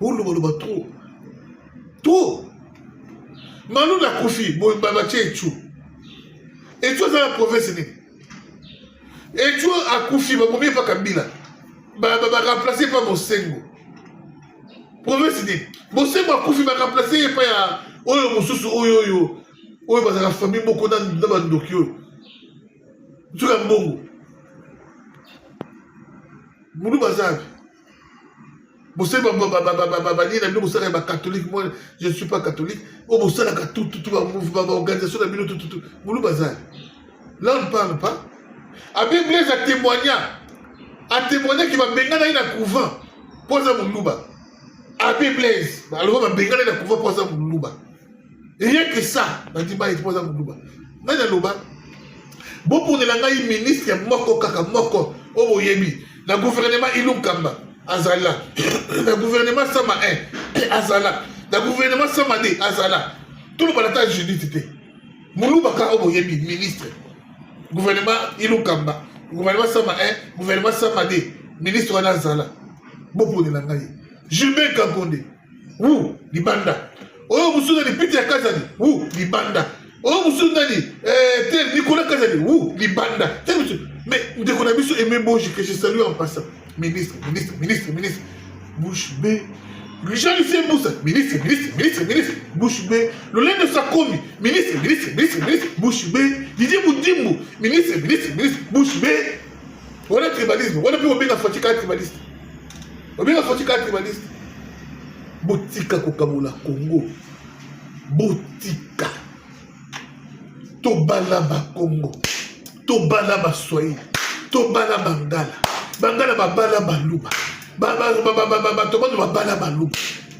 Boloba trop. Trop. Malou la Koufi, Babaché et Tchou. Et tu as la province. Et tu as Koufi, Baboumé pas Kabila. Remplacé par Mosengo. Province. Mosengo a Koufi, remplacé par Oyo Moussousou, Oyo. Oyo, parce que la famille, beaucoup d'Andokyo. Tu as Mbongo. Moulou Bazab. Vous savez, catholique, moi je ne suis pas catholique. Vous savez, tout, organisation, tout. Moulou Bazar. Là, on ne parle pas. Avec Blaise a témoigné qu'il va bénir dans un couvent pour ça Moulouba. Avec Blaise, alors on va bénir dans un couvent pour ça Moulouba. Rien que ça, on dit pas pour ça Moulouba. Dans le Louba, bon pour les ministre, Moko Kaka, Moko, Oboyebi, le gouvernement Ilum Kamba. Azala, le gouvernement Sama 1, Azala, le gouvernement Sama 2, Azala. Tout le balatage judiciaire. Mouloubaka Oboyebi, ministre. Gouvernement Ilou Kamba. Gouvernement Sama 1, gouvernement Sama 2, ministre Azala. Bopo de Langaye. Gilbert Kagonde. Ou, Libanda. Oh, Moussou Nani, Peter Kazani. Ou, Libanda. Oh, Moussou Nani, Nicolas Kazani. Ou, Libanda. Mais, dès qu'on a vu ce aimé Boji que je salue en passant. Ministre. Bouche B. Jean-Lucien Moussa. Ministre. Bouche B. Le lait de Sakomi. Ministre. Bouche B. Didier Boudimou. Ministre. Bouche B. On a tribalisme. On a pu obéir à Fatika tribaliste. Botika Kokamola Congo. Botika. Tobalaba Congo. Tobalaba Soyi. Tobalaba Ngala. Bangala babala baluba. Babala baluba.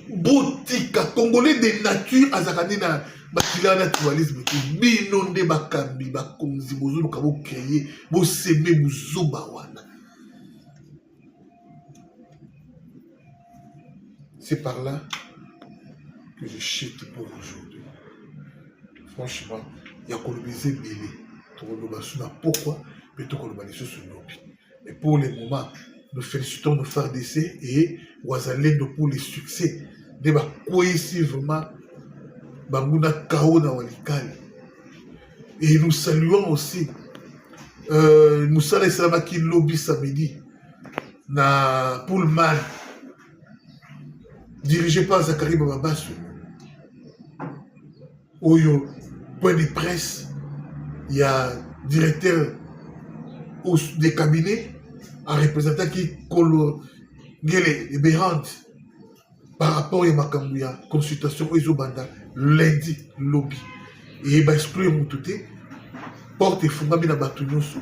Botika Congolais de nature azakanina bakila naturalisme. Binonde bakambi bakonzi bozulu kabo créer bo seme muzuba wana. C'est par là que je chute pour aujourd'hui. Franchement, il y a colonisé Bélé. Pourquoi? Mais tout colonisé sur ce lobby. Mais pour le moment, nous félicitons nos frères d'essai et Ouazalendo pour les succès de ma cohésivement Banguna Kaona Walikali. Et nous saluons aussi Moussa Salamaki Lobby samedi na Pullman dirigé par Zachary Bababasu. Oyo, point de presse, il y a directeur des cabinets, un représentant qui est béante par rapport à ma consultation aux Banda lundi lobby. Et il va exclure mon touté, porte et fondament na Batunyoso,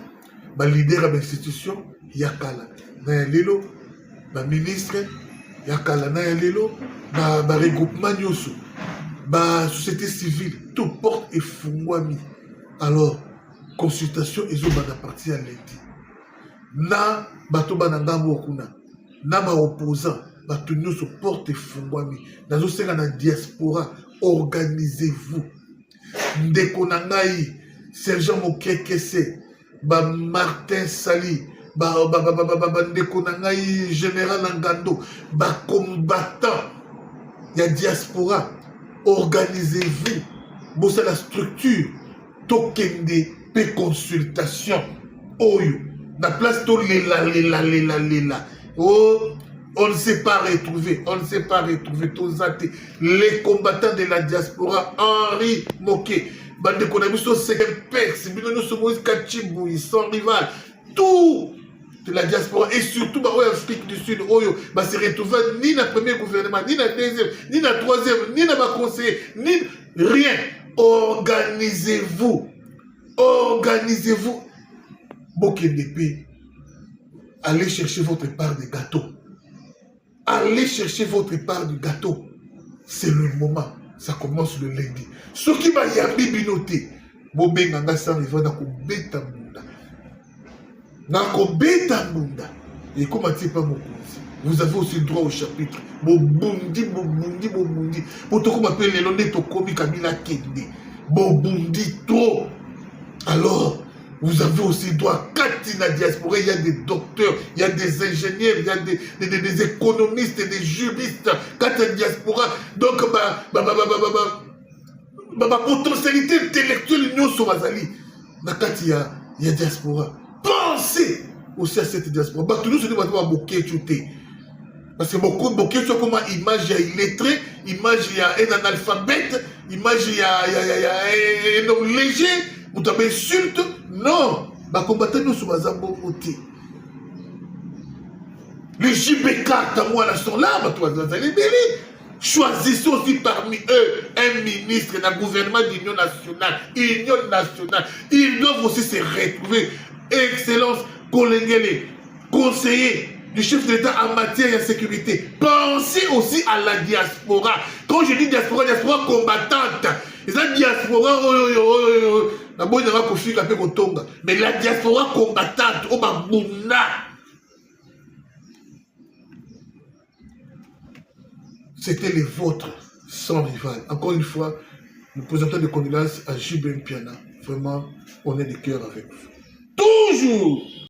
ma leader à l'institution, Yakala. Na Lelo, ma ministre, Yakala. Na Lelo, ma regroupement Nyoso, ma société civile, tout porte et fondament. Alors, consultation et Banda parti à lundi. Na batoba nangamo okuna na ba opposant batunyo so porte fungwami nazo senga na diaspora organisez-vous ndeko nangai sergent Mokekese ba Martin Sali ba ndeko nangai général Ngando ba combattant ya diaspora organisez-vous bossa la structure tokende pe consultation oyo la place de l'éla. Oh, on ne s'est pas retrouvé. Tous les combattants de la diaspora, Henri Moké, Bande Konabiso, Sekepex, Binono Moïse Kachibou, son rival, tout de la diaspora et surtout l'Afrique du Sud, Oyo, se retrouver ni dans le premier gouvernement, ni dans le deuxième, ni dans le troisième, ni dans le conseiller, ni rien. Organisez-vous. Bokendépé, allez chercher votre part de gâteau. C'est le moment. Ça commence le lundi. Ce qui m'a yambi binoté, Bobé Nanga Sanriva Nakobeta Munda. Et comment tu pas mon cause? Vous avez aussi droit au chapitre. Bobundi. Pour te comme appelle les londés, to komi Kabila Kende. Bobundi trop. Alors, vous avez aussi droit à Nakati na diaspora, il y a des docteurs, il y a des ingénieurs, il y a des économistes, des juristes. Quand il y a diaspora, donc, potentialité intellectuelle, nous sommes azali. Nakati, il y a diaspora. Pensez aussi à cette diaspora. Tout le monde se dit, parce que beaucoup de bokeh, comme image, il y a illettré, image, il y a un analphabète, image, il y a un homme léger, vous avez insulte. Non, les combattants nous sont à côté. Les JBK, sont là, choisissez aussi parmi eux un ministre d'un gouvernement d'Union nationale. Ils doivent aussi se retrouver. Excellence, collègue, conseiller du chef de l'État en matière de sécurité. Pensez aussi à la diaspora. Quand je dis diaspora, diaspora combattante. Et ça, diaspora, mais la diaspora combattante, au Babouna. C'était les vôtres, sans rival. Encore une fois, nous présentons des condoléances à J.B. Mpiana. Vraiment, on est de cœur avec vous. Toujours!